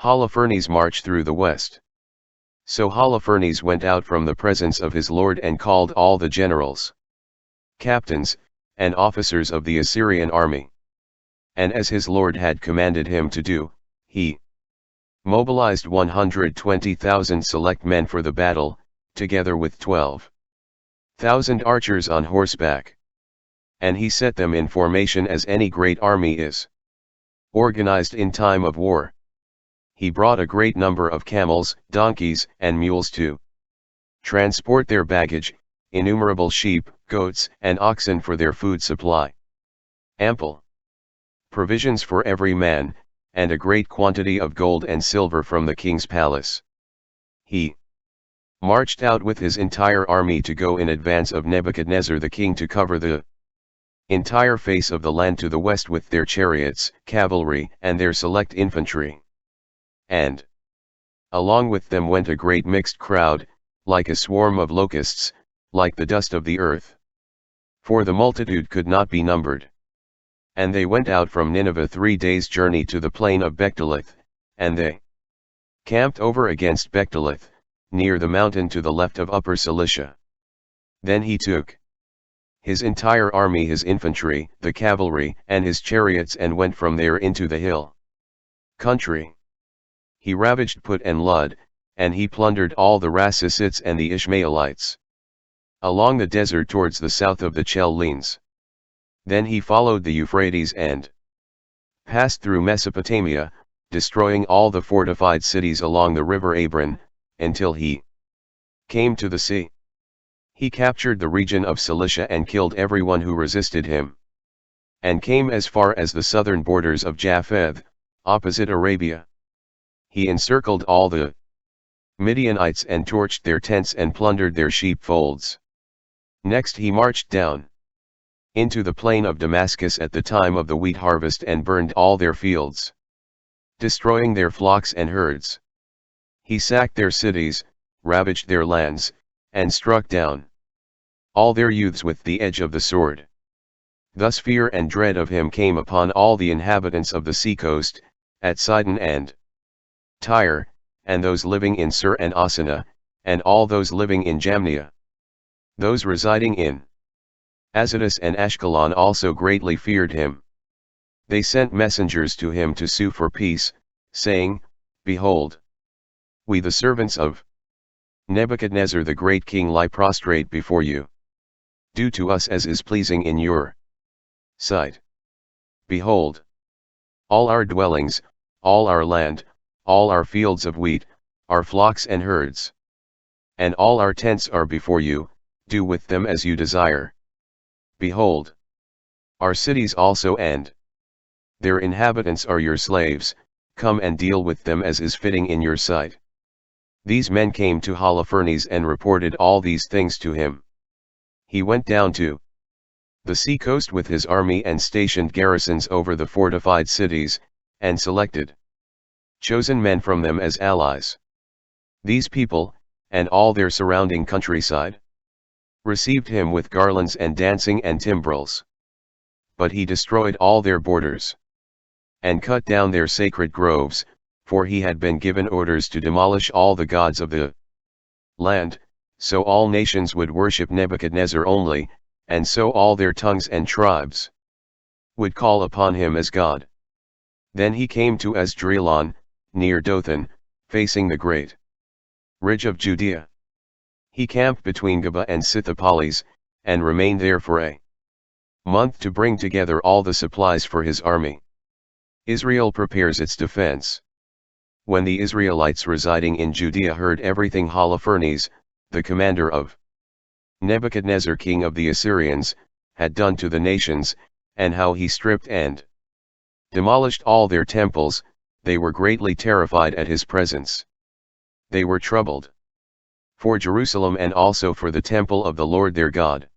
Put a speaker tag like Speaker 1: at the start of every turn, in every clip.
Speaker 1: Holofernes marched through the west. So Holofernes went out from the presence of his lord and called all the generals, captains, and officers of the Assyrian army. And as his lord had commanded him to do, he mobilized 120,000 select men for the battle, together with 12,000 archers on horseback. And he set them in formation as any great army is organized in time of war. He brought a great number of camels, donkeys, and mules to transport their baggage, innumerable sheep, goats, and oxen for their food supply, ample provisions for every man, and a great quantity of gold and silver from the king's palace. He marched out with his entire army to go in advance of Nebuchadnezzar the king to cover the entire face of the land to the west with their chariots, cavalry, and their select infantry. And along with them went a great mixed crowd, like a swarm of locusts, like the dust of the earth. For the multitude could not be numbered. And they went out from Nineveh 3 days' journey to the plain of Bechdolith, and they camped over against Bechdolith, near the mountain to the left of Upper Cilicia. Then he took his entire army, his infantry, the cavalry, and his chariots, and went from there into the hill country. He ravaged Put and Lud, and he plundered all the Rasasites and the Ishmaelites along the desert towards the south of the Chellenes. Then he followed the Euphrates and passed through Mesopotamia, destroying all the fortified cities along the river Abron, until he came to the sea. He captured the region of Cilicia and killed everyone who resisted him, and came as far as the southern borders of Japheth, opposite Arabia. He encircled all the Midianites and torched their tents and plundered their sheepfolds. Next he marched down into the plain of Damascus at the time of the wheat harvest and burned all their fields, destroying their flocks and herds. He sacked their cities, ravaged their lands, and struck down all their youths with the edge of the sword. Thus fear and dread of him came upon all the inhabitants of the seacoast, at Sidon and Tyre, and those living in Sur and Asana, and all those living in Jamnia. Those residing in Azotus and Ashkelon also greatly feared him. They sent messengers to him to sue for peace, saying, Behold, we the servants of Nebuchadnezzar the great king lie prostrate before you. Do to us as is pleasing in your sight. Behold, all our dwellings, all our land, all our fields of wheat, our flocks and herds, and all our tents are before you, do with them as you desire. Behold, our cities also and their inhabitants are your slaves, come and deal with them as is fitting in your sight. These men came to Holofernes and reported all these things to him. He went down to the sea coast with his army and stationed garrisons over the fortified cities, and selected chosen men from them as allies. These people, and all their surrounding countryside, received him with garlands and dancing and timbrels. But he destroyed all their borders, and cut down their sacred groves, for he had been given orders to demolish all the gods of the land, so all nations would worship Nebuchadnezzar only, and so all their tongues and tribes would call upon him as God. Then he came to Esdraelon, near Dothan, facing the great ridge of Judea. He camped between Geba and Sithopolis, and remained there for a month to bring together all the supplies for his army. Israel prepares its defense. When the Israelites residing in Judea heard everything Holofernes, the commander of Nebuchadnezzar king of the Assyrians, had done to the nations, and how he stripped and demolished all their temples, they were greatly terrified at his presence. They were troubled for Jerusalem and also for the temple of the Lord their God.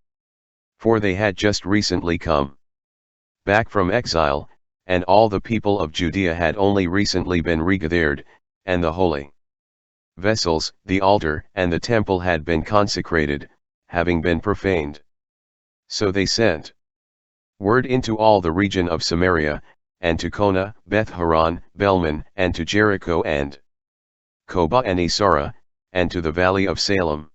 Speaker 1: For they had just recently come back from exile, and all the people of Judea had only recently been regathered, and the holy vessels, the altar, and the temple had been consecrated, having been profaned. So they sent word into all the region of Samaria, and to Kona, Beth-horon, Belman, and to Jericho and Kobah and Esarah, and to the valley of Salem.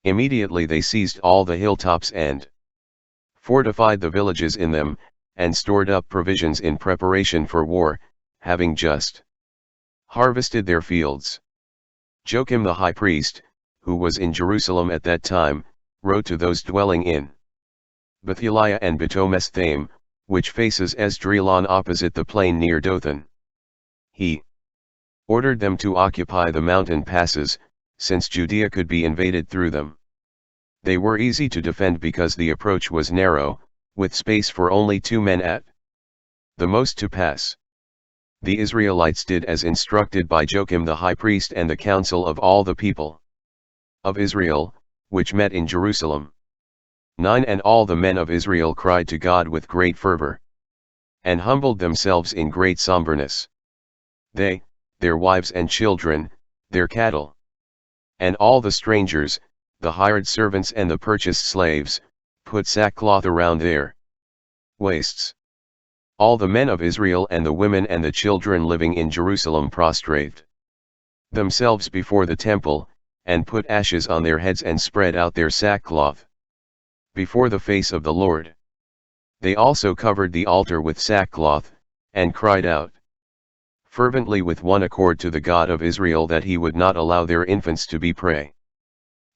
Speaker 1: Immediately they seized all the hilltops and fortified the villages in them, and stored up provisions in preparation for war, having just harvested their fields. Joachim the high priest, who was in Jerusalem at that time, wrote to those dwelling in Betheliah and Betomesthaim, which faces Esdraelon opposite the plain near Dothan. He ordered them to occupy the mountain passes, since Judea could be invaded through them. They were easy to defend because the approach was narrow, with space for only 2 men at the most to pass. The Israelites did as instructed by Joachim the high priest and the council of all the people of Israel, which met in Jerusalem. 9 And all the men of Israel cried to God with great fervor, and humbled themselves in great somberness. They, their wives and children, their cattle, and all the strangers, the hired servants and the purchased slaves, put sackcloth around their waists. All the men of Israel and the women and the children living in Jerusalem prostrated themselves before the temple, and put ashes on their heads and spread out their sackcloth before the face of the Lord. They also covered the altar with sackcloth, and cried out fervently with one accord to the God of Israel that he would not allow their infants to be prey,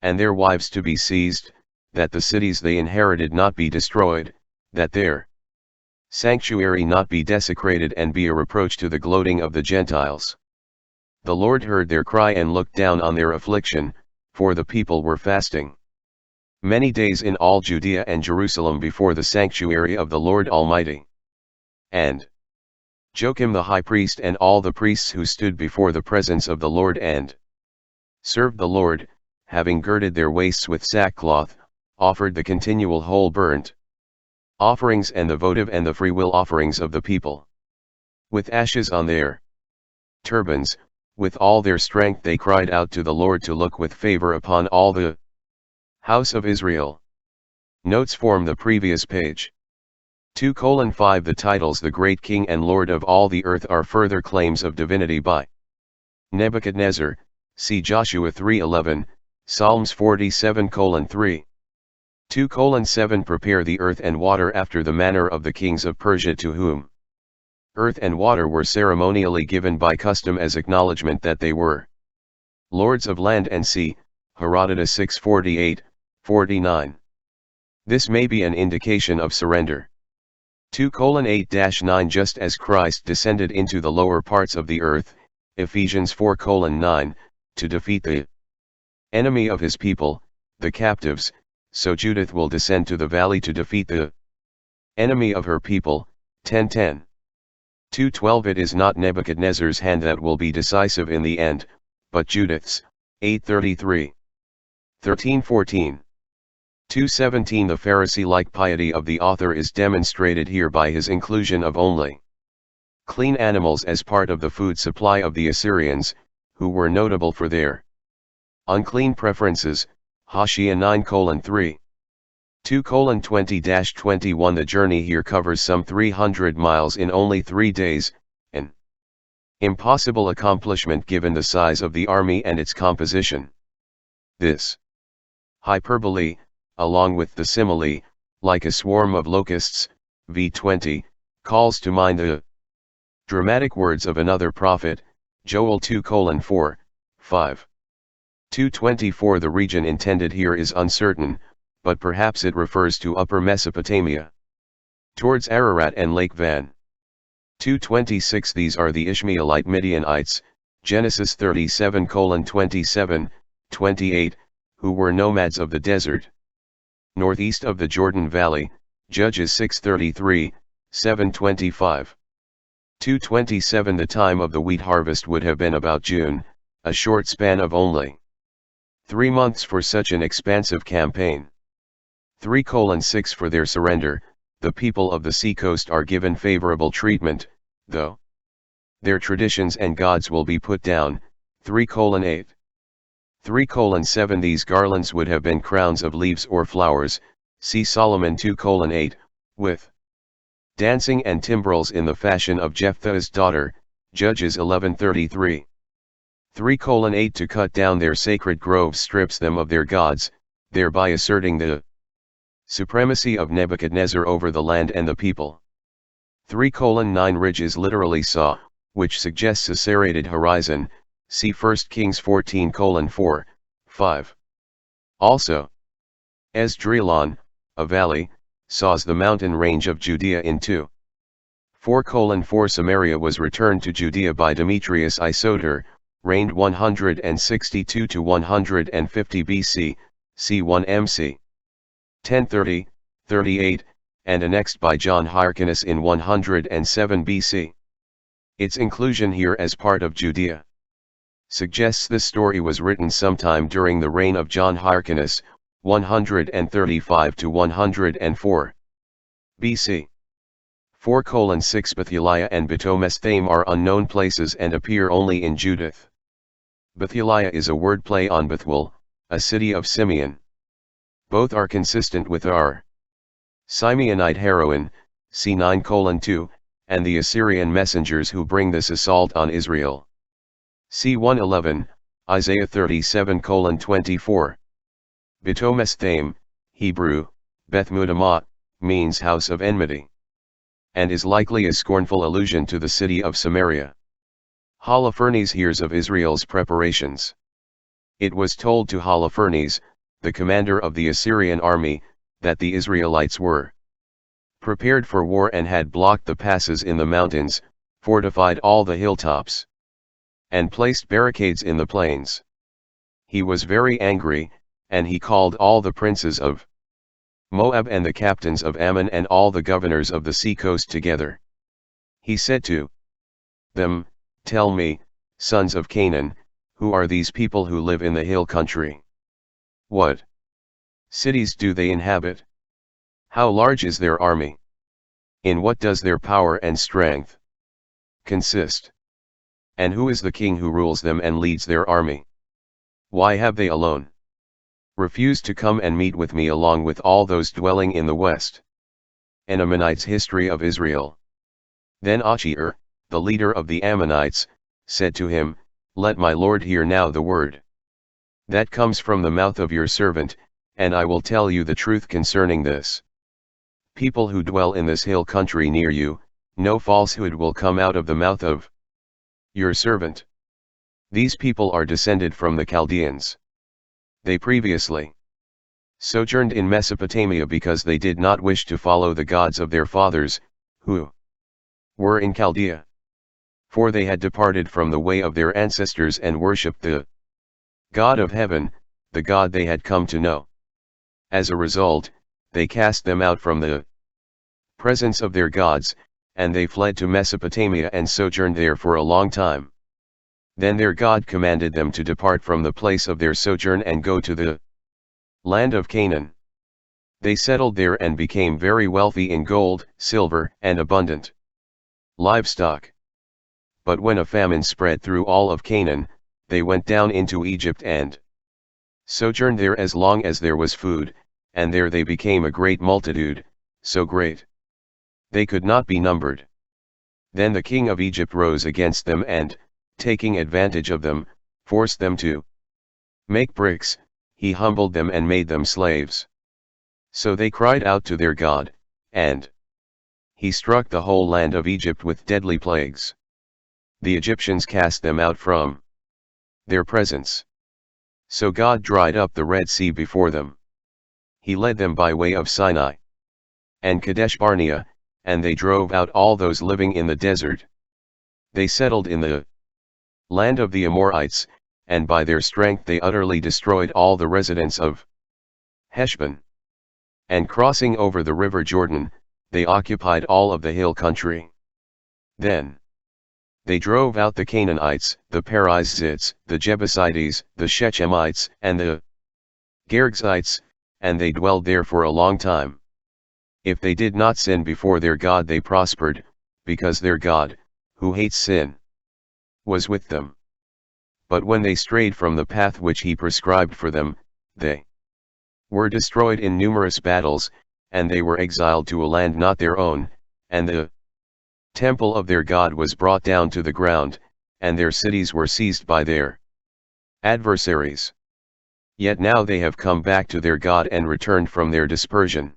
Speaker 1: and their wives to be seized, that the cities they inherited not be destroyed, that their sanctuary not be desecrated and be a reproach to the gloating of the Gentiles. The Lord heard their cry and looked down on their affliction, for the people were fasting many days in all Judea and Jerusalem before the sanctuary of the Lord Almighty. And Joachim the high priest and all the priests who stood before the presence of the Lord and served the Lord, having girded their waists with sackcloth, offered the continual whole burnt offerings and the votive and the freewill offerings of the people. With ashes on their turbans, with all their strength they cried out to the Lord to look with favor upon all the house of Israel. Notes form the previous page. 2:5 The titles The Great King and Lord of all the earth are further claims of divinity by Nebuchadnezzar, see Joshua 3:11, Psalms 47:3. 2:7 Prepare the earth and water after the manner of the kings of Persia to whom earth and water were ceremonially given by custom as acknowledgement that they were lords of land and sea, Herodotus 6:48-49. This may be an indication of surrender. 2:8-9 Just as Christ descended into the lower parts of the earth, Ephesians 4:9, to defeat the enemy of his people, the captives, so Judith will descend to the valley to defeat the enemy of her people, 10:10. 2:12 It is not Nebuchadnezzar's hand that will be decisive in the end, but Judith's, 8:33. 13:14. 2:17 The Pharisee-like piety of the author is demonstrated here by his inclusion of only clean animals as part of the food supply of the Assyrians, who were notable for their unclean preferences, Hoshea 9:3. 2:20-21 The journey here covers some 300 miles in only 3 days, an impossible accomplishment given the size of the army and its composition. This hyperbole, along with the simile, like a swarm of locusts, v20, calls to mind the dramatic words of another prophet, Joel 2:4, 5. 2:24 The region intended here is uncertain, but perhaps it refers to Upper Mesopotamia, towards Ararat and Lake Van. 2:26 These are the Ishmaelite Midianites, Genesis 37:27, 28, who were nomads of the desert, northeast of the Jordan Valley, Judges 6:33, 7:25. 2:27 The time of the wheat harvest would have been about June, a short span of only 3 months for such an expansive campaign. 3:6 For their surrender, the people of the seacoast are given favorable treatment, though their traditions and gods will be put down. 3:8. 3:7 These garlands would have been crowns of leaves or flowers, see Solomon 2:8, with Dancing and timbrels in the fashion of Jephthah's daughter, Judges 11:33. 3:8 To cut down their sacred groves strips them of their gods, thereby asserting the supremacy of Nebuchadnezzar over the land and the people. 3:9 Ridges literally saw, which suggests a serrated horizon, see 1 Kings 14:4, 5. Also, Esdrelon, a valley, saws the mountain range of Judea in two. 4:4 Samaria was returned to Judea by Demetrius Isoter, reigned 162 to 150 BC, c1 MC. 1030, 38, and annexed by John Hyrcanus in 107 BC. Its inclusion here as part of Judea suggests this story was written sometime during the reign of John Hyrcanus, 135 to 104 BC. 4:6 Bethulia and Betomesthaim are unknown places and appear only in Judith. Bethulia is a wordplay on Bethuel, a city of Simeon. Both are consistent with our Simeonite heroine, c9:2, and the Assyrian messengers who bring this assault on Israel. c1:11, Isaiah 37:24. Betomesthaim, Hebrew, Beth-Mudamah, means house of enmity, and is likely a scornful allusion to the city of Samaria. Holofernes hears of Israel's preparations. It was told to Holofernes, the commander of the Assyrian army, that the Israelites were prepared for war and had blocked the passes in the mountains, fortified all the hilltops, and placed barricades in the plains. He was very angry, and he called all the princes of Moab and the captains of Ammon and all the governors of the sea-coast together. He said to them, "Tell me, sons of Canaan, who are these people who live in the hill country? What cities do they inhabit? How large is their army? In what does their power and strength consist? And who is the king who rules them and leads their army? Why have they alone refused to come and meet with me along with all those dwelling in the west?" An Ammonites History of Israel. Then Achier, the leader of the Ammonites, said to him, "Let my lord hear now the word that comes from the mouth of your servant, and I will tell you the truth concerning this. People who dwell in this hill country near you, no falsehood will come out of the mouth of your servant. These people are descended from the Chaldeans. They previously sojourned in Mesopotamia because they did not wish to follow the gods of their fathers, who were in Chaldea. For they had departed from the way of their ancestors and worshipped the God of heaven, the God they had come to know. As a result, they cast them out from the presence of their gods, and they fled to Mesopotamia and sojourned there for a long time. Then their God commanded them to depart from the place of their sojourn and go to the land of Canaan. They settled there and became very wealthy in gold, silver, and abundant livestock. But when a famine spread through all of Canaan, they went down into Egypt and sojourned there as long as there was food, and there they became a great multitude, so great they could not be numbered. Then the king of Egypt rose against them and, taking advantage of them, forced them to make bricks. He humbled them and made them slaves. So they cried out to their God, and he struck the whole land of Egypt with deadly plagues. The Egyptians cast them out from their presence. So God dried up the Red Sea before them. He led them by way of Sinai and Kadesh Barnea, and they drove out all those living in the desert. They settled in the land of the Amorites, and by their strength they utterly destroyed all the residents of Heshbon. And crossing over the river Jordan, they occupied all of the hill country. Then they drove out the Canaanites, the Perizzites, the Jebusites, the Shechemites, and the Girgashites, and they dwelled there for a long time. If they did not sin before their God, they prospered, because their God, who hates sin, was with them. But when they strayed from the path which he prescribed for them, they were destroyed in numerous battles, and they were exiled to a land not their own, and the temple of their God was brought down to the ground, and their cities were seized by their adversaries. Yet now they have come back to their God and returned from their dispersion.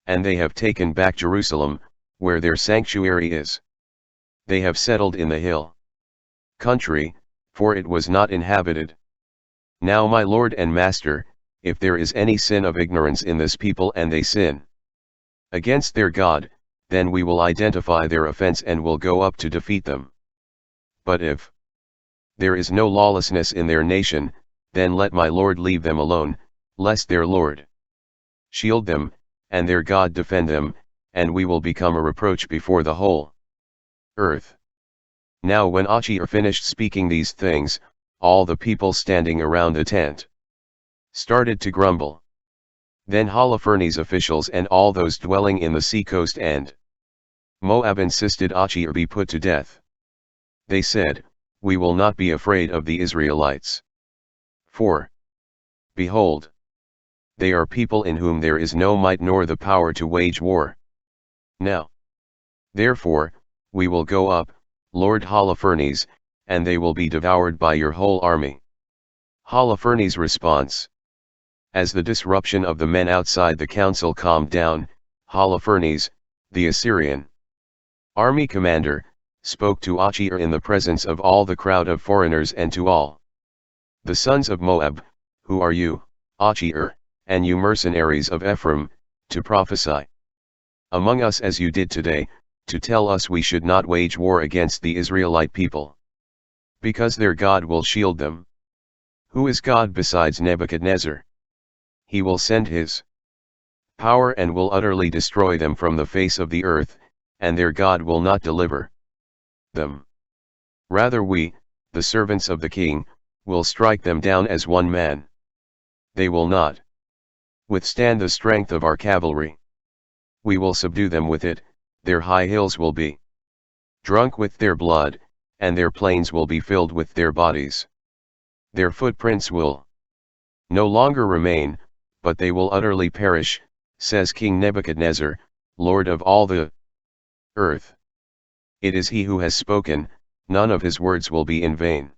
Speaker 1: And they have taken back Jerusalem, where their sanctuary is. They have settled in the hill country, for it was not inhabited. Now my Lord and Master, if there is any sin of ignorance in this people and they sin against their God, then we will identify their offense and will go up to defeat them. But if there is no lawlessness in their nation, then let my Lord leave them alone, lest their Lord shield them, and their God defend them, and we will become a reproach before the whole earth. Now when Achior finished speaking these things, all the people standing around the tent started to grumble. Then Holofernes' officials and all those dwelling in the seacoast and Moab insisted Achior be put to death. They said, "We will not be afraid of the Israelites. For, behold, they are people in whom there is no might nor the power to wage war. Now, therefore, we will go up, Lord Holofernes, and they will be devoured by your whole army." Holofernes' response. As the disruption of the men outside the council calmed down, Holofernes, the Assyrian army commander, spoke to Achior in the presence of all the crowd of foreigners and to all the sons of Moab, "Who are you, Achior, and you mercenaries of Ephraim, to prophesy among us as you did today, to tell us we should not wage war against the Israelite people, because their God will shield them? Who is God besides Nebuchadnezzar? He will send his power and will utterly destroy them from the face of the earth, and their God will not deliver them. Rather we, the servants of the king, will strike them down as one man. They will not withstand the strength of our cavalry. We will subdue them with it, their high hills will be drunk with their blood, and their plains will be filled with their bodies. Their footprints will no longer remain, but they will utterly perish, says King Nebuchadnezzar, Lord of all the earth. It is he who has spoken, none of his words will be in vain.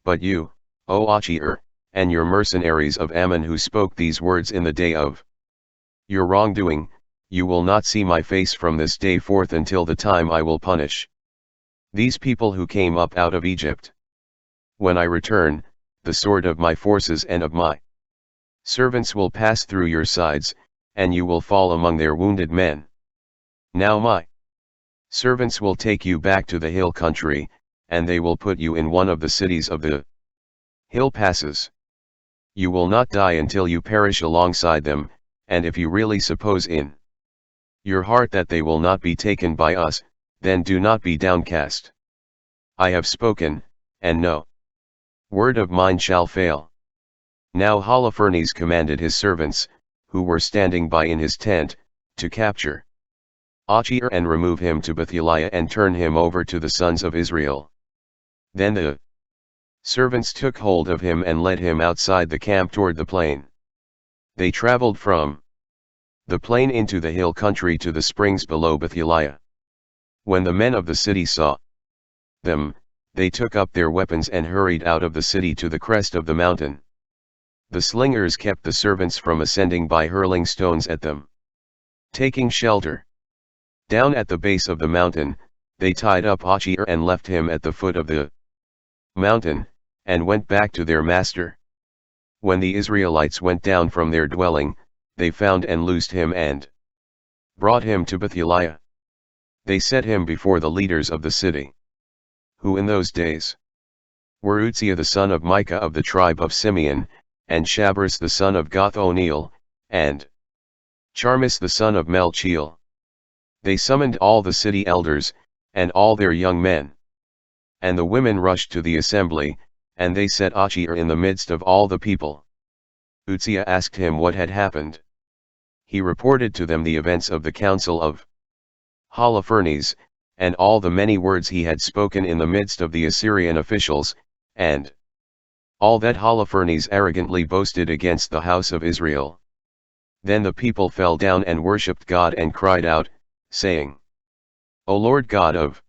Speaker 1: But you, O Achior, and your mercenaries of Ammon who spoke these words in the day of your wrongdoing, you will not see my face from this day forth until the time I will punish these people who came up out of Egypt. When I return, the sword of my forces and of my servants will pass through your sides, and you will fall among their wounded men. Now my servants will take you back to the hill country, and they will put you in one of the cities of the hill passes. You will not die until you perish alongside them, and if you really suppose in your heart that they will not be taken by us, then do not be downcast. I have spoken, and no word of mine shall fail. Now Holofernes commanded his servants, who were standing by in his tent, to capture Achior and remove him to Bethuliah and turn him over to the sons of Israel. Then the servants took hold of him and led him outside the camp toward the plain. They traveled from the plain into the hill country to the springs below Bethuliah. When the men of the city saw them, they took up their weapons and hurried out of the city to the crest of the mountain. The slingers kept the servants from ascending by hurling stones at them. Taking shelter down at the base of the mountain, they tied up Achior and left him at the foot of the mountain, and went back to their master. When the Israelites went down from their dwelling, they found and loosed him and brought him to Bethuliah. They set him before the leaders of the city, who in those days were Uzziah the son of Micah of the tribe of Simeon, and Shabras the son of Goth-O'Neill, and Charmis the son of Melchiel. They summoned all the city elders, and all their young men. And the women rushed to the assembly, and they set Achior in the midst of all the people. Uzziah asked him what had happened. He reported to them the events of the council of Holofernes, and all the many words he had spoken in the midst of the Assyrian officials, and all that Holofernes arrogantly boasted against the house of Israel. Then the people fell down and worshipped God and cried out, saying, O Lord God of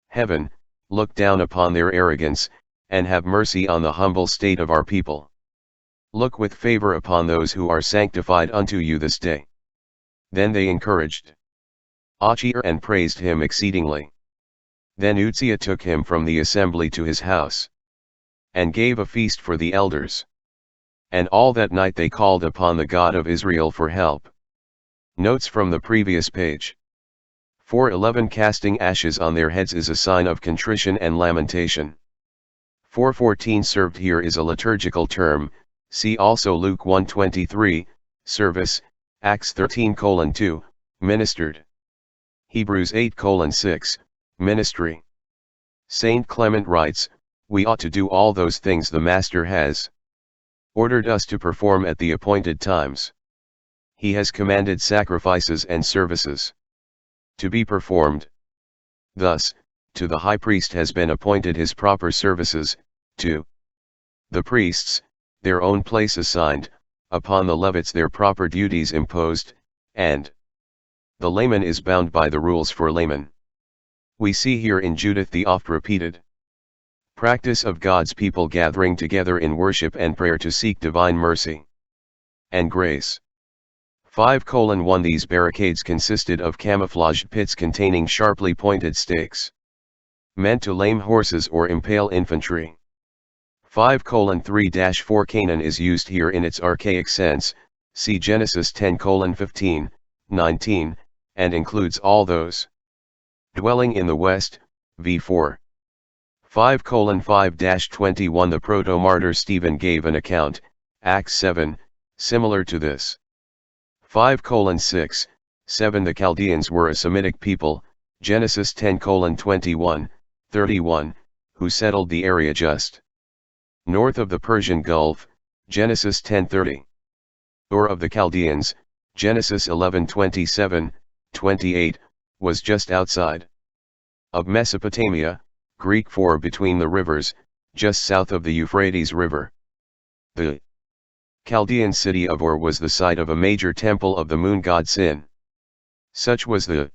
Speaker 1: heaven, look down upon their arrogance, and have mercy on the humble state of our people. Look with favor upon those who are sanctified unto you this day. Then they encouraged Achir and praised him exceedingly. Then Uzziah took him from the assembly to his house, and gave a feast for the elders. And all that night they called upon the God of Israel for help. Notes from the previous page. 4:11 Casting ashes on their heads is a sign of contrition and lamentation. 4:14 Served here is a liturgical term, see also Luke 1:23, service, Acts 13:2, ministered. Hebrews 8:6, ministry. Saint Clement writes, we ought to do all those things the Master has ordered us to perform at the appointed times. He has commanded sacrifices and services to be performed. Thus, to the high priest has been appointed his proper services, to the priests, their own place assigned, upon the Levites their proper duties imposed, and the layman is bound by the rules for laymen. We see here in Judith the oft-repeated practice of God's people gathering together in worship and prayer to seek divine mercy and grace. 5:1 These barricades consisted of camouflaged pits containing sharply pointed stakes, meant to lame horses or impale infantry. 5:3-4 Canaan is used here in its archaic sense, see Genesis 10:15, 19, and includes all those dwelling in the west, v4. 5:5-21 The proto-martyr Stephen gave an account, Acts 7, similar to this. 5:6, 7 The Chaldeans were a Semitic people, Genesis 10:21, 31, who settled the area just north of the Persian Gulf, Genesis 10:30. Ur of the Chaldeans, Genesis 11:27, 28, was just outside of Mesopotamia, Greek for between the rivers, just south of the Euphrates River. The Chaldean city of Ur was the site of a major temple of the moon god Sin. Such was the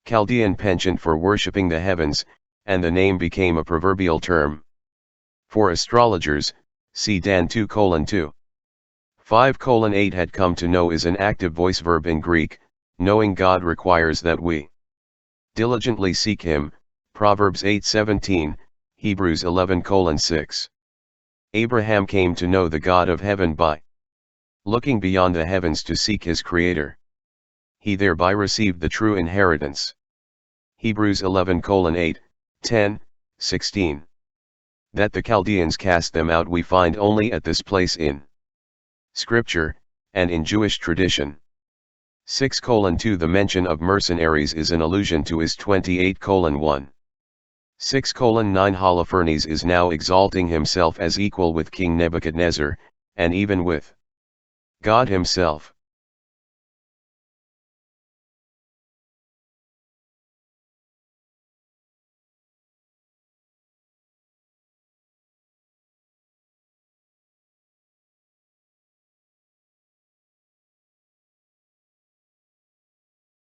Speaker 1: Chaldean penchant for worshipping the heavens, and the name became a proverbial term. For astrologers, see Dan 2:2. 5:8 Had come to know is an active voice verb in Greek. Knowing God requires that we diligently seek Him, Proverbs 8:17, Hebrews 11:6. Abraham came to know the God of heaven by looking beyond the heavens to seek his Creator. He thereby received the true inheritance. Hebrews 11:8, 10, 16. That the Chaldeans cast them out we find only at this place in Scripture, and in Jewish tradition. 6:2 The mention of mercenaries is an allusion to Is 28:1. 6:9 Holofernes is now exalting himself as equal with King Nebuchadnezzar, and even with God himself.